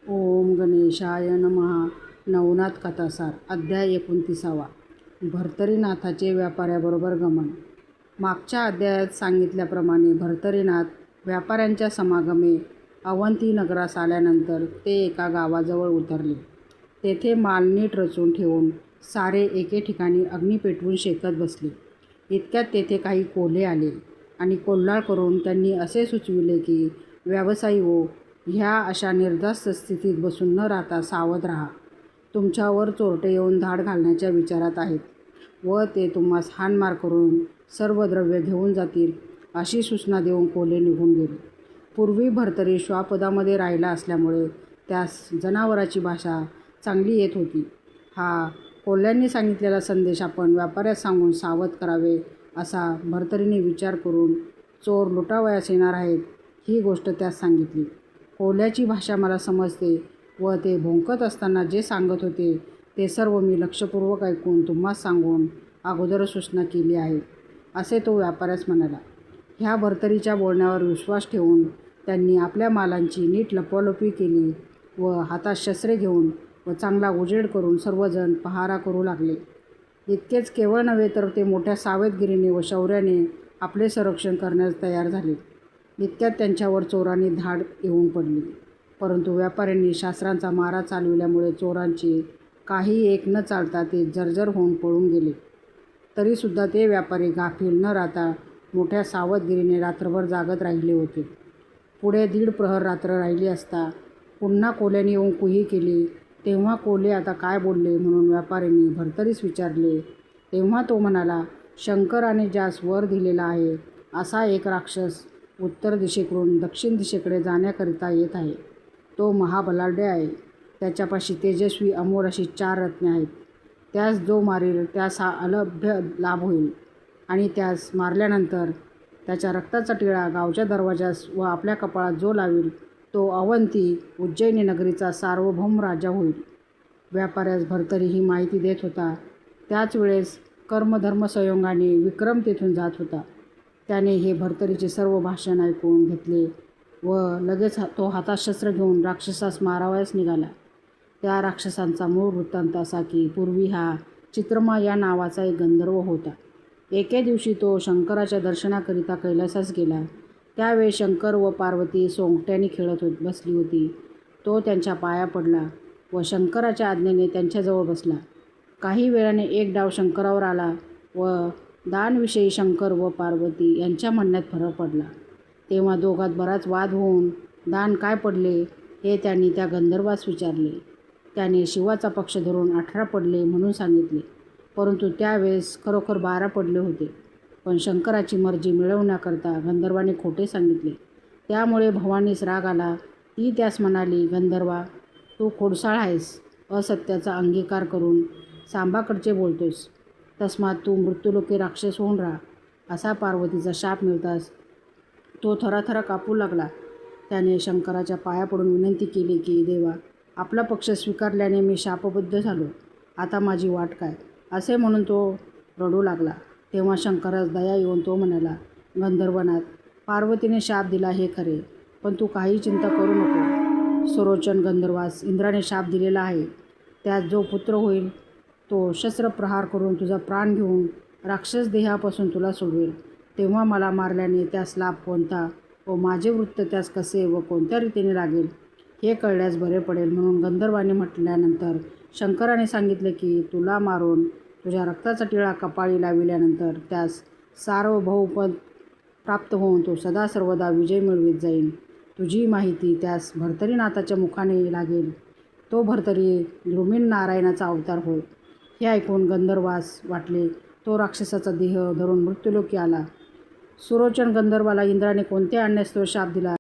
ओम गणेशाय नमः. नवनाथ कथासार अध्याय 29. भर्तरीनाथाचे व्यापाऱ्याबरोबर गमन. मागच्या अध्यायात सांगितल्याप्रमाणे भर्तरीनाथ व्यापाऱ्यांच्या समागमे अवंती नगरास आल्यानंतर ते एका गावाजवळ उतरले. तेथे माल नीट रचून ठेवून सारे एके ठिकाणी अग्नी पेटवून शेकत बसले. इतक्यात तेथे काही कोल्हे आले आणि कोल्हाळ करून त्यांनी असे सुचविले की, व्यावसायी हो, ह्या अशा निर्धास्त स्थितीत बसून न राहता सावध राहा. तुमच्यावर चोरटे येऊन धाड घालण्याच्या विचारात आहेत व ते तुम्हास हाणमार करून सर्व द्रव्य घेऊन जातील, अशी सूचना देऊन कोल्हे निघून गेले. पूर्वी भर्तरी श्वापदामध्ये राहिला असल्यामुळे त्यास जनावराची भाषा चांगली येत होती. हा कोल्ह्यांनी सांगितलेला संदेश आपण व्यापाऱ्यास सांगून सावध करावे, असा भर्तरीने विचार करून चोर लुटावयास येणार आहेत ही गोष्ट त्यास सांगितली. कोल्ह्याची भाषा मला समजते व ते भोंकत असताना जे सांगत होते ते सर्व मी लक्षपूर्वक ऐकून तुम्हास सांगून अगोदर सूचना केली आहे, असे तो व्यापाऱ्यास म्हणाला. ह्या भर्तरीच्या बोलण्यावर विश्वास ठेवून त्यांनी आपल्या मालांची नीट लपवालपवी केली व हातात शस्त्रे घेऊन व चांगला उजेड करून सर्वजण पहारा करू लागले. इतकेच केवळ नव्हे तर ते मोठ्या सावधगिरीने व शौर्याने आपले संरक्षण करण्यास तयार झाले. इतक्यात त्यांच्यावर चोरांनी धाड येऊन पडली. परंतु व्यापाऱ्यांनी शास्त्रांचा मारा चालविल्यामुळे चोरांचे काही एक न चालता ते जर्जर होऊन पळून गेले. तरीसुद्धा ते व्यापारी गाफील न राहता मोठ्या सावधगिरीने रात्रभर जागत राहिले होते. पुढे 1.5 प्रहर रात्र राहिली असता पुन्हा कोल्ह्यांनी येऊन कुही केली. तेव्हा कोल्हे आता काय बोलले म्हणून व्यापाऱ्यांनी भर्तरीस विचारले. तेव्हा तो म्हणाला, शंकराने ज्यास वर दिलेला आहे असा एक राक्षस उत्तर दिशेकडून दक्षिण दिशेकडे जाण्याकरिता येत आहे. तो महाबलाढ्य आहे. त्याच्यापाशी तेजस्वी अमोल अशी 4 रत्ने आहेत. त्यास जो मारील त्यास हा अलभ्य लाभ होईल आणि त्यास मारल्यानंतर त्याच्या रक्ताचा टिळा गावच्या दरवाजास व आपल्या कपाळात जो लावील तो अवंती उज्जैनी नगरीचा सार्वभौम राजा होईल. व्यापाऱ्यास भर्तरी ही माहिती देत होता. त्याच वेळेस कर्मधर्मसंयोगाने विक्रम तेथून जात होता. त्याने हे भर्तरीचे सर्व भाषण ऐकून घेतले व लगेच तो हातात शस्त्र घेऊन राक्षसास मारावयास निघाला. त्या राक्षसांचा मूळ वृत्तांत असा की, पूर्वी हा चित्रमा या नावाचा एक गंधर्व होता. एके दिवशी तो शंकराच्या दर्शनाकरिता कैलासास गेला. त्यावेळी शंकर व पार्वती सोंगट्याने खेळत बसली होती. तो त्यांच्या पाया पडला व शंकराच्या आज्ञेने त्यांच्याजवळ बसला. काही वेळाने एक डाव शंकरावर आला व दानविषयी शंकर व पार्वती यांच्या म्हणण्यात फरक पडला. तेव्हा दोघात बराच वाद होऊन दान काय पडले हे त्यांनी त्या गंधर्वास विचारले. त्याने शिवाचा पक्ष धरून 18 पडले म्हणून सांगितले, परंतु त्यावेळेस खरोखर 12 पडले होते. पण शंकराची मर्जी मिळवण्याकरता गंधर्वाने खोटे सांगितले. त्यामुळे भवानीस राग आला. ती त्यास म्हणाली, गंधर्वा, तू खोडसाळ आहेस. असत्याचा अंगीकार करून सांबाकडचे बोलतोस. तस्मात तू मृत्यूलोकी राक्षस होऊन राहा. असा पार्वतीचा शाप मिळताच तो थराथरा कापू लागला. त्याने शंकराच्या पाया पडून विनंती केली की, देवा, आपला पक्ष स्वीकारल्याने मी शापबद्ध झालो. आता माझी वाट काय, असे म्हणून तो रडू लागला. तेव्हा शंकरास दया येऊन तो म्हणाला, गंधर्वनाथ, पार्वतीने शाप दिला हे खरे, पण तू काही चिंता करू नको. सुरोचन गंधर्वास इंद्राने शाप दिलेला आहे. त्यात जो पुत्र होईल तो शस्त्रप्रहार करून तुझा प्राण घेऊन राक्षस देहापासून तुला सोडवेल. तेव्हा मला मारल्याने त्यास लाभ कोणता व माझे वृत्त त्यास कसे व कोणत्या रीतीने लागेल हे कळल्यास बरे पडेल. म्हणून गंधर्वाने म्हटल्यानंतर शंकराने सांगितले की, तुला मारून तुझ्या रक्ताचा टिळा कपाळी लाविल्यानंतर त्यास सार्वभौमपद प्राप्त होऊन तो सदा सर्वदा विजय मिळवित जाईल. तुझी माहिती त्यास भर्तरीनाथाच्या मुखाने लागेल. तो भर्तरी नारायणाचा अवतार होय. हे ऐकून गंधर्वास वाटले तो राक्षसाचा देह धरून मृत्यूलोकी आला. सुरोचन गंधर्वाला इंद्राने कोणत्या अन्यास्तव शाप दिला